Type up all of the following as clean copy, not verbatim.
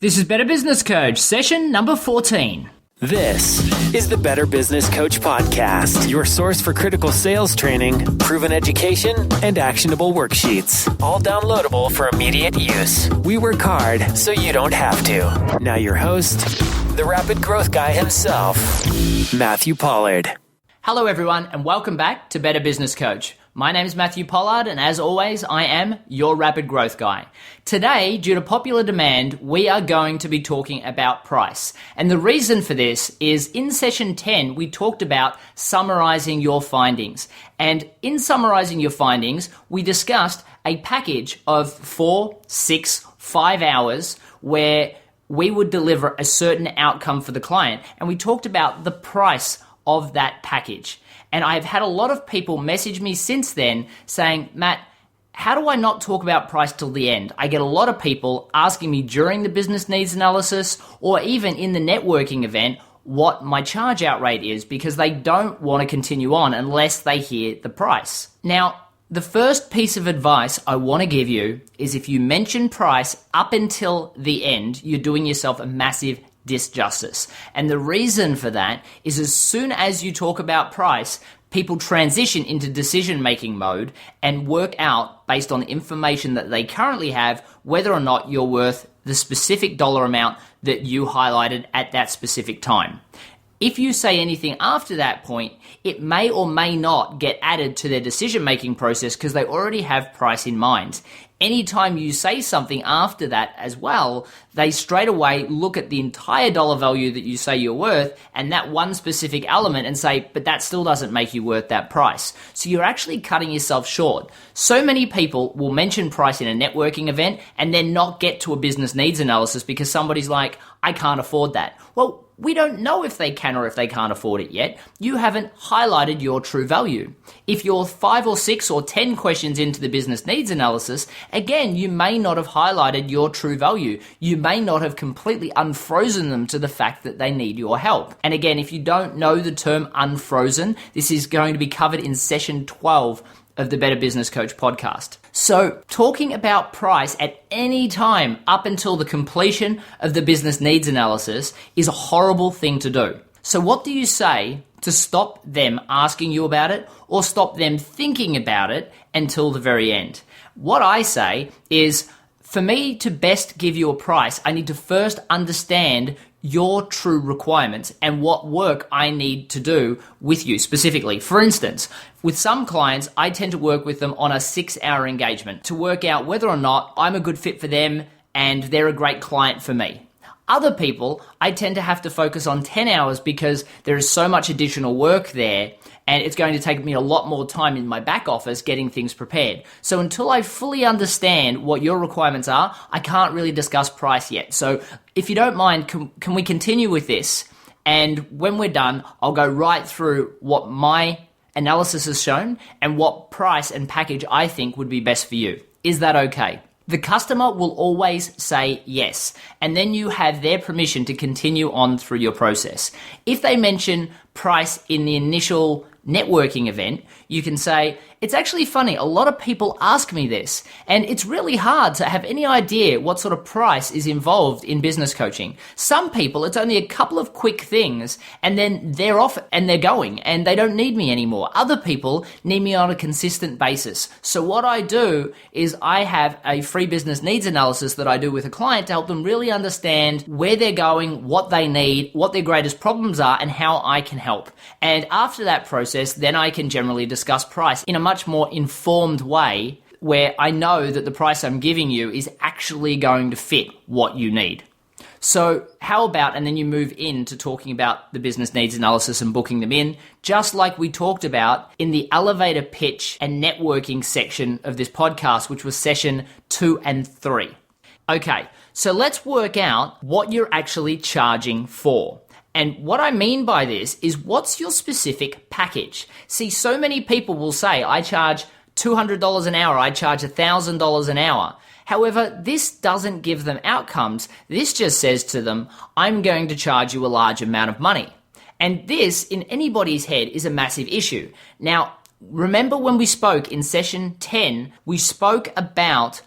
This is Better Business Coach, session number 14. This is the Better Business Coach Podcast, your source for critical sales training, proven education, and actionable worksheets. All downloadable for immediate use. We work hard so you don't have to. Now your host, the rapid growth guy himself, Matthew Pollard. Hello everyone and welcome back to Better Business Coach. My name is Matthew Pollard and as always, I am your rapid growth guy. Today, due to popular demand, we are going to be talking about price. And the reason for this is in session 10, we talked about summarizing your findings. And in summarizing your findings, we discussed a package of 4, 6, 5 hours where we would deliver a certain outcome for the client. And we talked about the price of that package. And I've had a lot of people message me since then saying, Matt, how do I not talk about price till the end? I get a lot of people asking me during the business needs analysis or even in the networking event what my charge out rate is because they don't want to continue on unless they hear the price. Now, the first piece of advice I want to give you is if you mention price up until the end, you're doing yourself a massive disjustice. And the reason for that is as soon as you talk about price, people transition into decision-making mode and work out based on the information that they currently have whether or not you're worth the specific dollar amount that you highlighted at that specific time. If you say anything after that point, it may or may not get added to their decision-making process because they already have price in mind. Anytime you say something after that as well, they straight away look at the entire dollar value that you say you're worth and that one specific element and say, but that still doesn't make you worth that price. So you're actually cutting yourself short. So many people will mention price in a networking event and then not get to a business needs analysis because somebody's like, I can't afford that. Well, we don't know if they can or if they can't afford it yet. You haven't highlighted your true value. If you're 5 or 6 or 10 questions into the business needs analysis, again, you may not have highlighted your true value. You may not have completely unfrozen them to the fact that they need your help. And again, if you don't know the term unfrozen, this is going to be covered in session 12 of the Better Business Coach podcast. So talking about price at any time up until the completion of the business needs analysis is a horrible thing to do. So what do you say to stop them asking you about it or stop them thinking about it until the very end? What I say is, for me to best give you a price, I need to first understand your true requirements and what work I need to do with you specifically. For instance, with some clients, I tend to work with them on a 6-hour engagement to work out whether or not I'm a good fit for them and they're a great client for me. Other people, I tend to have to focus on 10 hours because there is so much additional work there and it's going to take me a lot more time in my back office getting things prepared. So until I fully understand what your requirements are, I can't really discuss price yet. So if you don't mind, can we continue with this? And when we're done, I'll go right through what my analysis has shown and what price and package I think would be best for you. Is that okay? The customer will always say yes, and then you have their permission to continue on through your process. If they mention price in the initial networking event, you can say, it's actually funny, a lot of people ask me this, and it's really hard to have any idea what sort of price is involved in business coaching. Some people, it's only a couple of quick things, and then they're off and they're going, and they don't need me anymore. Other people need me on a consistent basis. So what I do is I have a free business needs analysis that I do with a client to help them really understand where they're going, what they need, what their greatest problems are, and how I can help. And after that process, then I can generally discuss price in a much more informed way where I know that the price I'm giving you is actually going to fit what you need. So how about, and then you move into talking about the business needs analysis and booking them in, just like we talked about in the elevator pitch and networking section of this podcast, which was session 2 and 3. Okay, so let's work out what you're actually charging for. And what I mean by this is, what's your specific package? See, so many people will say, I charge $200 an hour, I charge $1,000 an hour. However, this doesn't give them outcomes. This just says to them, I'm going to charge you a large amount of money. And this, in anybody's head, is a massive issue. Now, remember when we spoke in session 10, we spoke about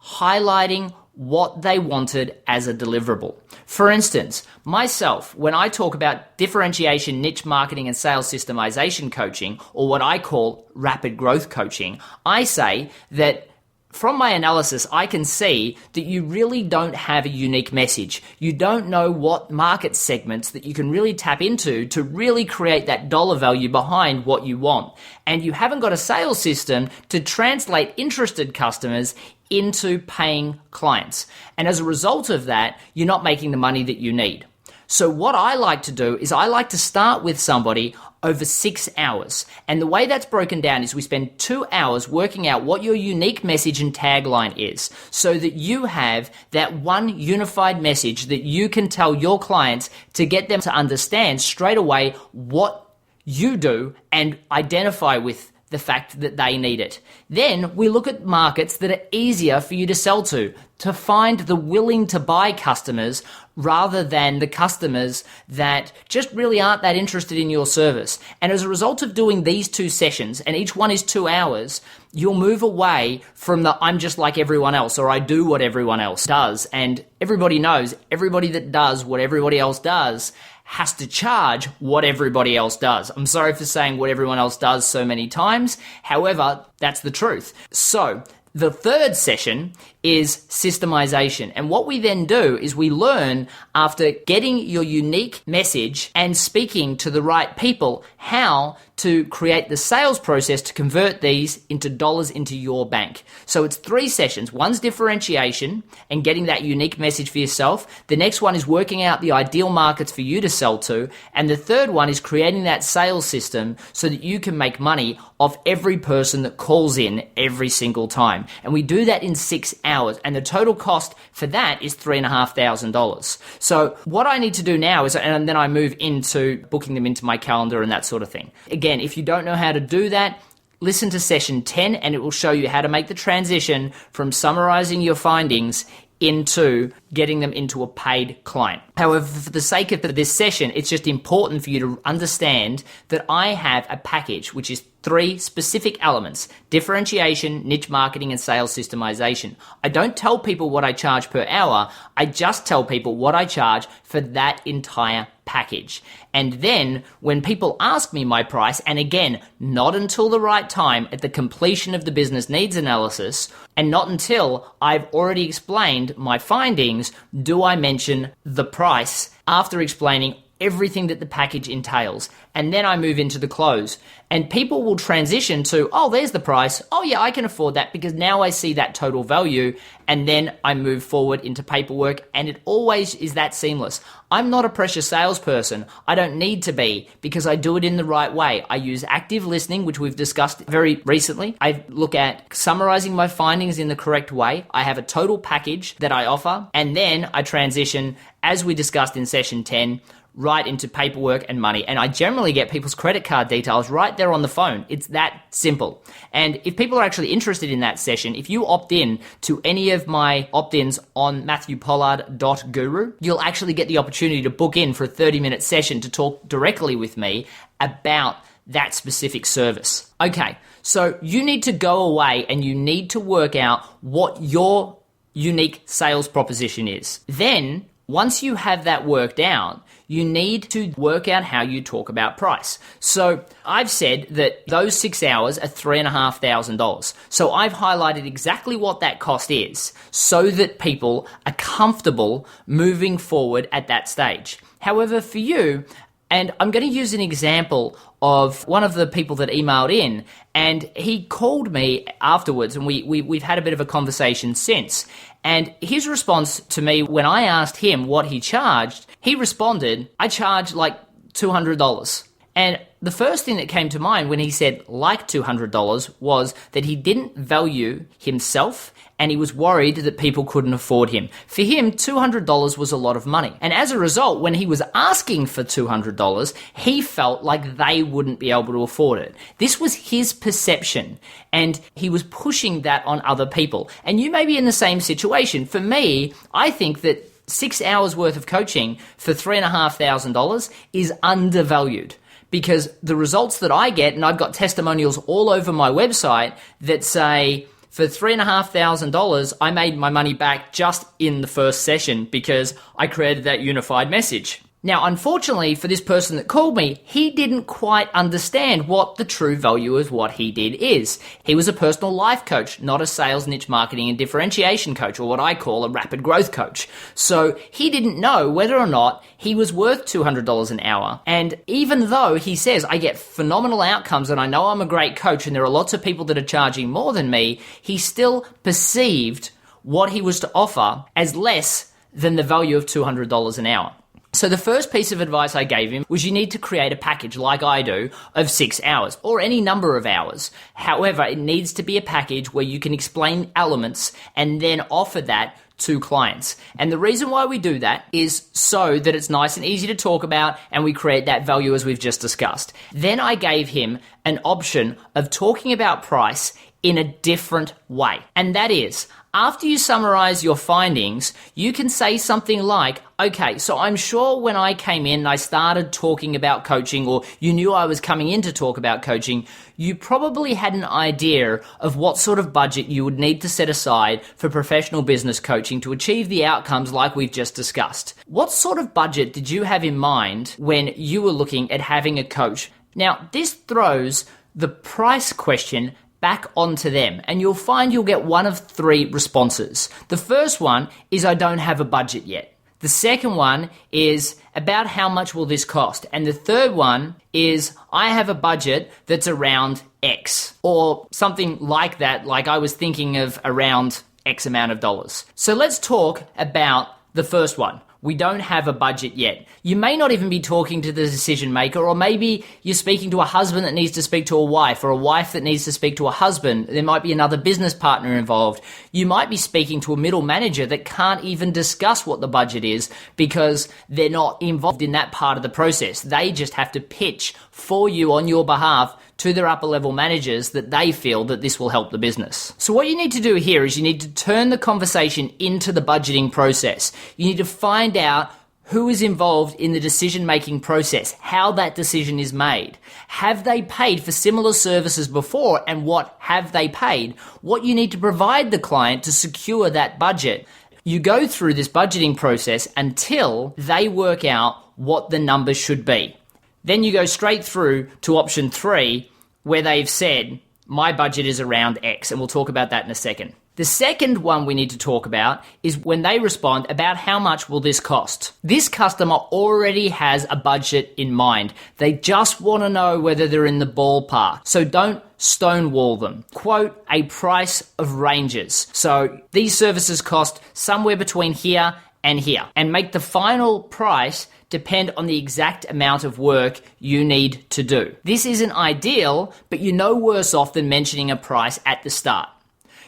highlighting what they wanted as a deliverable. For instance, myself, when I talk about differentiation, niche marketing, and sales systemization coaching, or what I call rapid growth coaching, I say that from my analysis, I can see that you really don't have a unique message. You don't know what market segments that you can really tap into to really create that dollar value behind what you want. And you haven't got a sales system to translate interested customers into paying clients. And as a result of that, you're not making the money that you need. So what I like to do is I like to start with somebody over 6 hours. And the way that's broken down is we spend 2 hours working out what your unique message and tagline is so that you have that one unified message that you can tell your clients to get them to understand straight away what you do and identify with the fact that they need it. Then we look at markets that are easier for you to sell to find the willing to buy customers rather than the customers that just really aren't that interested in your service. And as a result of doing these 2 sessions, and each one is 2 hours, you'll move away from the I'm just like everyone else, or I do what everyone else does. And everybody knows everybody that does what everybody else does has to charge what everybody else does. I'm sorry for saying what everyone else does so many times. However, that's the truth. So the third session is systemization. And what we then do is we learn, after getting your unique message and speaking to the right people, how to create the sales process to convert these into dollars into your bank. So it's 3 sessions. One's differentiation and getting that unique message for yourself. The next one is working out the ideal markets for you to sell to. And the third one is creating that sales system so that you can make money off every person that calls in every single time. And we do that in 6 hours. And the total cost for that is $3,500. So what I need to do now is, and then I move into booking them into my calendar and that sort of thing. Again, if you don't know how to do that, listen to session 10 and it will show you how to make the transition from summarizing your findings into getting them into a paid client. However, for the sake of this session, it's just important for you to understand that I have a package which is 3 specific elements: differentiation, niche marketing, and sales systemization. I don't tell people what I charge per hour. I just tell people what I charge for that entire package. And then when people ask me my price, and again, not until the right time at the completion of the business needs analysis, and not until I've already explained my findings, do I mention the price after explaining everything that the package entails. And then I move into the close. And people will transition to, oh, there's the price. Oh yeah, I can afford that because now I see that total value. And then I move forward into paperwork, and it always is that seamless. I'm not a pressure salesperson. I don't need to be, because I do it in the right way. I use active listening, which we've discussed very recently. I look at summarizing my findings in the correct way. I have a total package that I offer, and then I transition, as we discussed in session 10, right into paperwork and money. And I generally get people's credit card details right there on the phone. It's that simple. And if people are actually interested in that session, if you opt in to any of my opt-ins on matthewpollard.guru, you'll actually get the opportunity to book in for a 30-minute session to talk directly with me about that specific service. Okay, so you need to go away and you need to work out what your unique sales proposition is. Then, once you have that worked out, you need to work out how you talk about price. So I've said that those 6 hours are $3,500. So I've highlighted exactly what that cost is so that people are comfortable moving forward at that stage. However, for you, and I'm going to use an example of one of the people that emailed in, and he called me afterwards, and we've had a bit of a conversation since. And his response to me when I asked him what he charged, he responded, I charge like $200. And the first thing that came to mind when he said like $200 was that he didn't value himself and he was worried that people couldn't afford him. For him, $200 was a lot of money. And as a result, when he was asking for $200, he felt like they wouldn't be able to afford it. This was his perception, and he was pushing that on other people. And you may be in the same situation. For me, I think that 6 hours worth of coaching for $3,500 is undervalued, because the results that I get, and I've got testimonials all over my website that say For $3,500, I made my money back just in the first session because I created that unified message. Now, unfortunately for this person that called me, he didn't quite understand what the true value of what he did is. He was a personal life coach, not a sales, niche marketing and differentiation coach, or what I call a rapid growth coach. So he didn't know whether or not he was worth $200 an hour. And even though he says, I get phenomenal outcomes and I know I'm a great coach and there are lots of people that are charging more than me, he still perceived what he was to offer as less than the value of $200 an hour. So the first piece of advice I gave him was you need to create a package like I do of 6 hours or any number of hours. However, it needs to be a package where you can explain elements and then offer that to clients. And the reason why we do that is so that it's nice and easy to talk about and we create that value as we've just discussed. Then I gave him an option of talking about price in a different way. And that is, after you summarize your findings, you can say something like, okay, so I'm sure when I came in and I started talking about coaching, or you knew I was coming in to talk about coaching, you probably had an idea of what sort of budget you would need to set aside for professional business coaching to achieve the outcomes like we've just discussed. What sort of budget did you have in mind when you were looking at having a coach? Now, this throws the price question back onto them, and you'll find you'll get one of 3 responses. The first one is, I don't have a budget yet. The second one is, about how much will this cost? And the third one is, I have a budget that's around X, or something like that, like I was thinking of around X amount of dollars. So let's talk about the first one. We don't have a budget yet. You may not even be talking to the decision maker, or maybe you're speaking to a husband that needs to speak to a wife, or a wife that needs to speak to a husband. There might be another business partner involved. You might be speaking to a middle manager that can't even discuss what the budget is because they're not involved in that part of the process. They just have to pitch for you on your behalf to their upper level managers that they feel that this will help the business. So what you need to do here is you need to turn the conversation into the budgeting process. You need to find out who is involved in the decision-making process, how that decision is made. Have they paid for similar services before, and what have they paid? What you need to provide the client to secure that budget. You go through this budgeting process until they work out what the numbers should be. Then you go straight through to option 3, where they've said, my budget is around X, and we'll talk about that in a second. The second one we need to talk about is when they respond about how much will this cost. This customer already has a budget in mind. They just want to know whether they're in the ballpark. So don't stonewall them. Quote a price of ranges. So these services cost somewhere between here and here, and make the final price depend on the exact amount of work you need to do. This isn't ideal, but you're no worse off than mentioning a price at the start.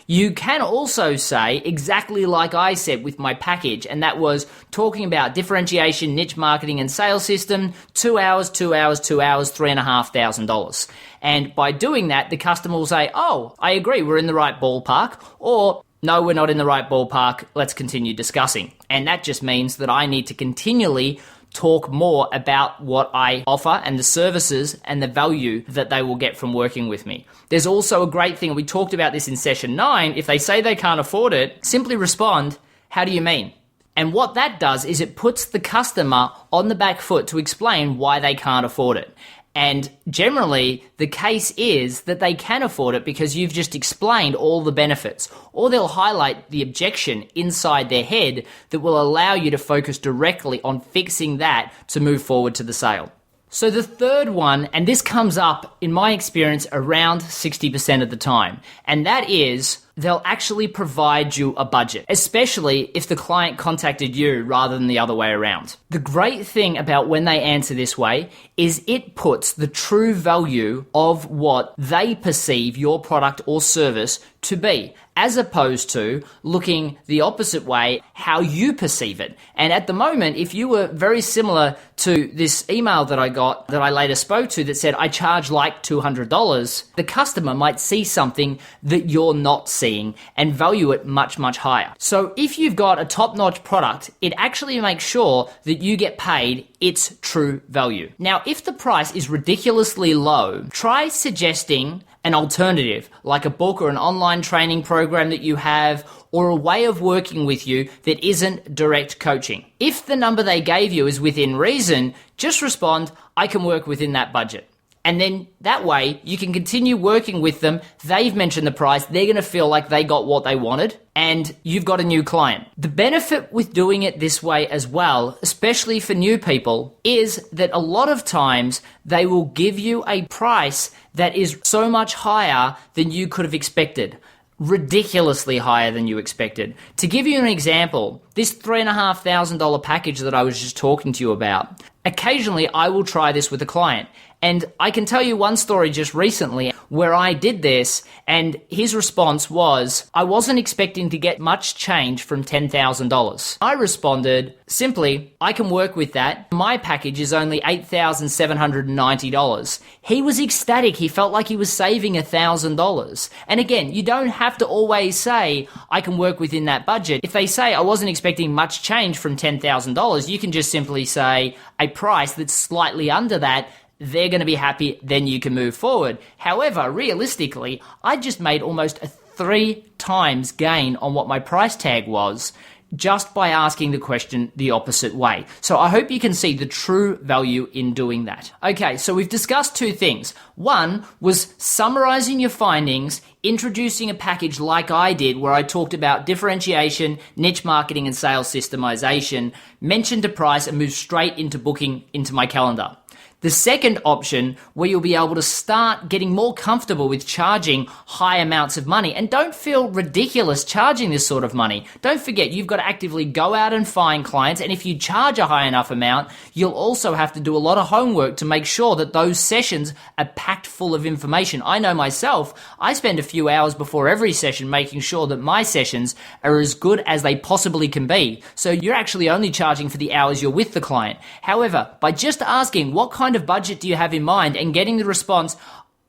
You can also say exactly like I said with my package, and that was talking about differentiation, niche marketing, and sales system, 2 hours, $3,500. And by doing that, the customer will say, oh, I agree, we're in the right ballpark, or no, we're not in the right ballpark, let's continue discussing. And that just means that I need to continually talk more about what I offer and the services and the value that they will get from working with me. There's also a great thing, we talked about this in session 9, if they say they can't afford it, simply respond, how do you mean? And what that does is it puts the customer on the back foot to explain why they can't afford it. And generally, the case is that they can afford it because you've just explained all the benefits, or they'll highlight the objection inside their head that will allow you to focus directly on fixing that to move forward to the sale. So the third one, and this comes up in my experience around 60% of the time, and that is they'll actually provide you a budget, especially if the client contacted you rather than the other way around. The great thing about when they answer this way is it puts the true value of what they perceive your product or service to be, as opposed to looking the opposite way, how you perceive it. And at the moment, if you were very similar to this email that I got that I later spoke to that said, I charge like $200, the customer might see something that you're not seeing and value it much, much higher. So if you've got a top-notch product, it actually makes sure that you get paid its true value. Now, if the price is ridiculously low, try suggesting an alternative, like a book or an online training program that you have, or a way of working with you that isn't direct coaching. If the number they gave you is within reason, just respond, I can work within that budget. And then that way you can continue working with them. They've mentioned the price. They're going to feel like they got what they wanted and you've got a new client. The benefit with doing it this way as well, especially for new people, is that a lot of times they will give you a price that is so much higher than you could have expected. Ridiculously higher than you expected. To give you an example, this $3,500 package that I was just talking to you about, occasionally I will try this with a client. And I can tell you one story just recently where I did this and his response was, I wasn't expecting to get much change from $10,000. I responded, simply, I can work with that. My package is only $8,790. He was ecstatic. He felt like he was saving $1,000. And again, you don't have to always say, I can work within that budget. If they say, I wasn't expecting much change from $10,000, you can just simply say a price that's slightly under that. They're going to be happy, then you can move forward. However, realistically, I just made almost a 3 times gain on what my price tag was just by asking the question the opposite way. So I hope you can see the true value in doing that. Okay, so we've discussed 2 things. One was summarizing your findings, introducing a package like I did where I talked about differentiation, niche marketing, and sales systemization, mentioned a price, and moved straight into booking into my calendar. The second option, where you'll be able to start getting more comfortable with charging high amounts of money, and don't feel ridiculous charging this sort of money. Don't forget, you've got to actively go out and find clients, and if you charge a high enough amount, you'll also have to do a lot of homework to make sure that those sessions are packed full of information. I know myself, I spend a few hours before every session making sure that my sessions are as good as they possibly can be. So you're actually only charging for the hours you're with the client. However, by just asking what kind of budget do you have in mind and getting the response,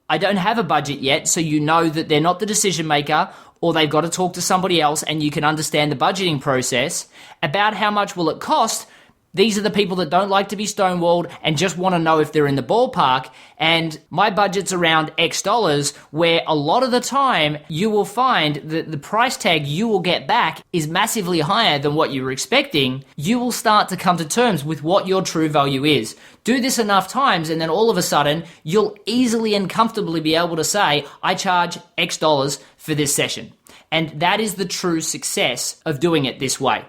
I don't have a budget yet, so you know that they're not the decision maker or they've got to talk to somebody else and you can understand the budgeting process. About how much will it cost? These are the people that don't like to be stonewalled and just want to know if they're in the ballpark. And my budget's around X dollars, where a lot of the time you will find that the price tag you will get back is massively higher than what you were expecting. You will start to come to terms with what your true value is. Do this enough times and then all of a sudden you'll easily and comfortably be able to say, I charge X dollars for this session. And that is the true success of doing it this way.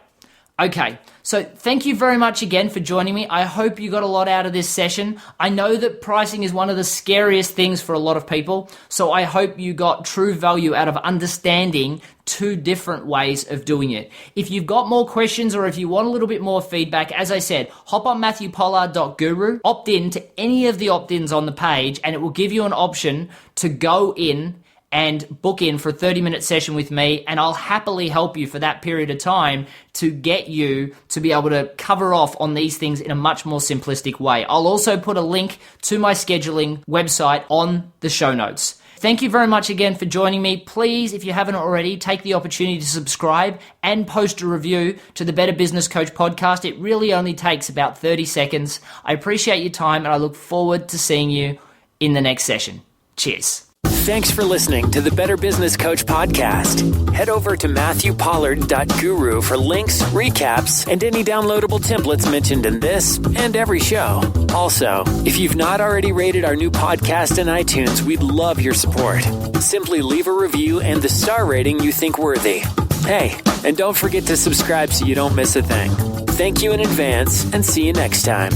Okay, so thank you very much again for joining me. I hope you got a lot out of this session. I know that pricing is one of the scariest things for a lot of people, so I hope you got true value out of understanding 2 different ways of doing it. If you've got more questions or if you want a little bit more feedback, as I said, hop on MatthewPollard.guru, opt in to any of the opt-ins on the page, and it will give you an option to go in and book in for a 30-minute session with me, and I'll happily help you for that period of time to get you to be able to cover off on these things in a much more simplistic way. I'll also put a link to my scheduling website on the show notes. Thank you very much again for joining me. Please, if you haven't already, take the opportunity to subscribe and post a review to the Better Business Coach podcast. It really only takes about 30 seconds. I appreciate your time, and I look forward to seeing you in the next session. Cheers. Thanks for listening to the Better Business Coach podcast. Head over to MatthewPollard.guru for links, recaps, and any downloadable templates mentioned in this and every show. Also, if you've not already rated our new podcast in iTunes, we'd love your support. Simply leave a review and the star rating you think worthy. Hey, and don't forget to subscribe so you don't miss a thing. Thank you in advance, and see you next time.